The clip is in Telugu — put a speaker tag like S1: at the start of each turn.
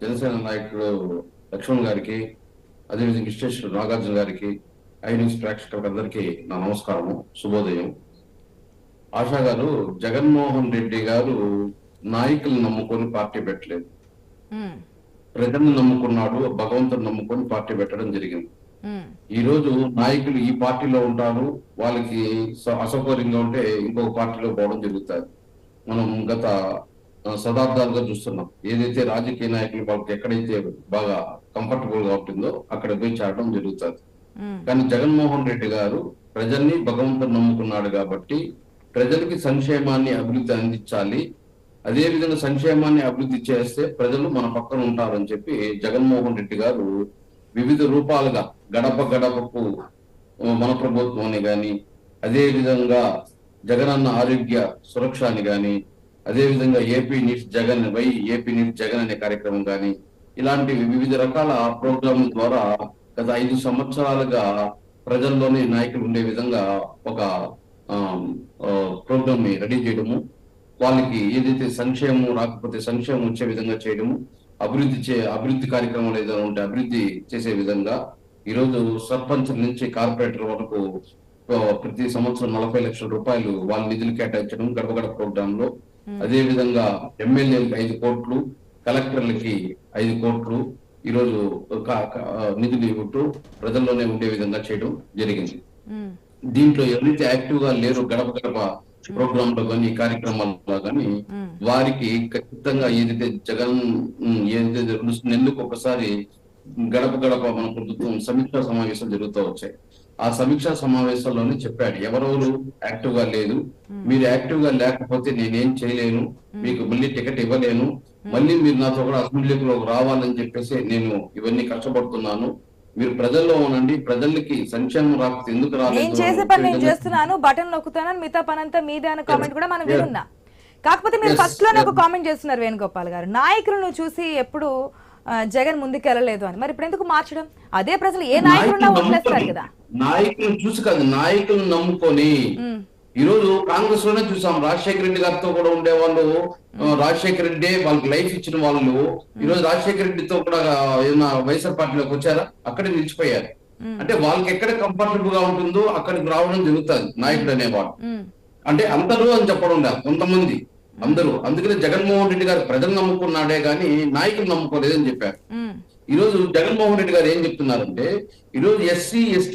S1: జనసేన నాయకుడు లక్ష్మణ్ గారికి, అదేవిధంగా విశ్వేశ్వర నాగార్జున గారికి, ఐ న్యూస్ ప్రేక్షకులకు అందరికీ నా నమస్కారము, శుభోదయం. ఆశా గారు, జగన్మోహన్ రెడ్డి గారు నాయకులను నమ్ముకొని పార్టీ పెట్టలేదు. ప్రజలను నమ్ముకున్నాడు, భగవంతుని నమ్ముకొని పార్టీ పెట్టడం జరిగింది. ఈ రోజు నాయకులు ఈ పార్టీలో ఉంటారు, వాళ్ళకి అసౌకర్యంగా ఉంటే ఇంకొక పార్టీలో పోవడం జరుగుతుంది. మనం గత శతాబ్దాలుగా చూస్తున్నాం. ఏదైతే రాజకీయ నాయకులు వాళ్ళకి ఎక్కడైతే బాగా కంఫర్టబుల్ గా ఉంటుందో అక్కడ పోయి చేరడం జరుగుతుంది. కానీ జగన్మోహన్ రెడ్డి గారు ప్రజల్ని భగవంతుని నమ్ముకున్నాడు కాబట్టి ప్రజలకి సంక్షేమాన్ని అభివృద్ధి అందించాలి, అదే విధంగా సంక్షేమాన్ని అభివృద్ధి చేస్తే ప్రజలు మన పక్కన ఉంటారని చెప్పి జగన్మోహన్ రెడ్డి గారు వివిధ రూపాలుగా గడప గడపకు మన ప్రభుత్వం అని గాని, అదే విధంగా జగనన్న ఆరోగ్య సురక్ష అని గాని, అదే విధంగా ఏపీ నీట్స్ జగన్ ఏపీ నీట్స్ జగన్ అనే కార్యక్రమం గాని, ఇలాంటి వివిధ రకాల ప్రోగ్రాంల ద్వారా గత 5 సంవత్సరాలుగా ప్రజల్లోనే నాయకులు ఉండే విధంగా ఒక ప్రోగ్రామ్ ని రెడీ చేయడము, వాళ్ళకి ఏదైతే సంక్షేమం రాకపోతే సంక్షేమం వచ్చే విధంగా చేయడము, అభివృద్ధి కార్యక్రమాలు ఏదైనా ఉంటే అభివృద్ధి చేసే విధంగా ఈరోజు సర్పంచ్ నుంచి కార్పొరేటర్ వరకు ప్రతి సంవత్సరం 40 లక్షల రూపాయలు వాళ్ళ నిధులు కేటాయించడం గడప గడప ప్రోగ్రామ్ లో, అదే విధంగా ఎమ్మెల్యేలకి 5 కోట్లు, కలెక్టర్లకి 5 కోట్లు ఈరోజు నిధులు ఇవ్వటూ ప్రజల్లోనే ఉండే విధంగా చేయడం జరిగింది. దీంట్లో ఎవరైతే యాక్టివ్ గా లేరు గడప గడప ప్రోగ్రామ్ లో కానీ కార్యక్రమాల్లో కానీ వారికి ఖచ్చితంగా ఏదైతే జగన్ ఏదైతే 2 నెలలకు ఒకసారి గడప గడప మన ప్రభుత్వం సమీక్షా సమావేశాలు జరుగుతూ వచ్చాయి. ఆ సమీక్షా సమావేశాల్లోనే చెప్పాడు, ఎవరెవరు యాక్టివ్ గా లేదు, మీరు యాక్టివ్ గా లేకపోతే నేనేం చేయలేను, మీకు మళ్ళీ టికెట్ ఇవ్వలేను, మళ్ళీ మీరు నాతో కూడా అసెంబ్లీలో రావాలని చెప్పేసి నేను ఇవన్నీ కష్టపడుతున్నాను, మీరు ప్రజల్లో ఉండండి, ప్రజలకి సంక్షేమం రాకపోతే ఎందుకు రాలేదు,
S2: నేను చేసే పని నేను చేస్తున్నాను, బటన్ నొక్కుతాను, మిగతా పని అంతా మీదే అనే కామెంట్ కూడా మనం వినున్నా. కాకపోతే మీరు ఫస్ట్ లోనే ఒక కామెంట్ చేస్తున్నారు వేణుగోపాల్ గారు, నాయకులను చూసి ఎప్పుడు జగన్ ముందుకెళ్ళలేదు అని. మరి ఇప్పుడు ఎందుకు మార్చడం? అదే ప్రజలు ఏ నాయకుడున్నా వదిలేస్తారు కదా.
S1: నాయకులను చూసి కాదు, నాయకులను నమ్ముకొని. ఈ రోజు కాంగ్రెస్ లోనే చూసాం, రాజశేఖర రెడ్డి గారితో కూడా ఉండేవాళ్ళు, రాజశేఖర రెడ్డి వాళ్ళకి లైఫ్ ఇచ్చిన వాళ్ళు ఈ రోజు రాజశేఖర రెడ్డితో కూడా ఏదైనా వైఎస్ఆర్ పార్టీలోకి వచ్చారా? అక్కడే నిలిచిపోయారు. అంటే వాళ్ళకి ఎక్కడ కంఫర్టబుల్ గా ఉంటుందో అక్కడికి రావడం జరుగుతుంది నాయకుడు అనేవాడు. అంటే అందరూ అని చెప్పడం లేదు, కొంతమంది అందరూ. అందుకనే జగన్మోహన్ రెడ్డి గారు ప్రజలు నమ్ముకున్నాడే గాని నాయకులు నమ్ముకోలేదని చెప్పారు. ఈ రోజు జగన్మోహన్ రెడ్డి గారు ఏం చెప్తున్నారంటే, ఈ రోజు ఎస్సీ ఎస్టీ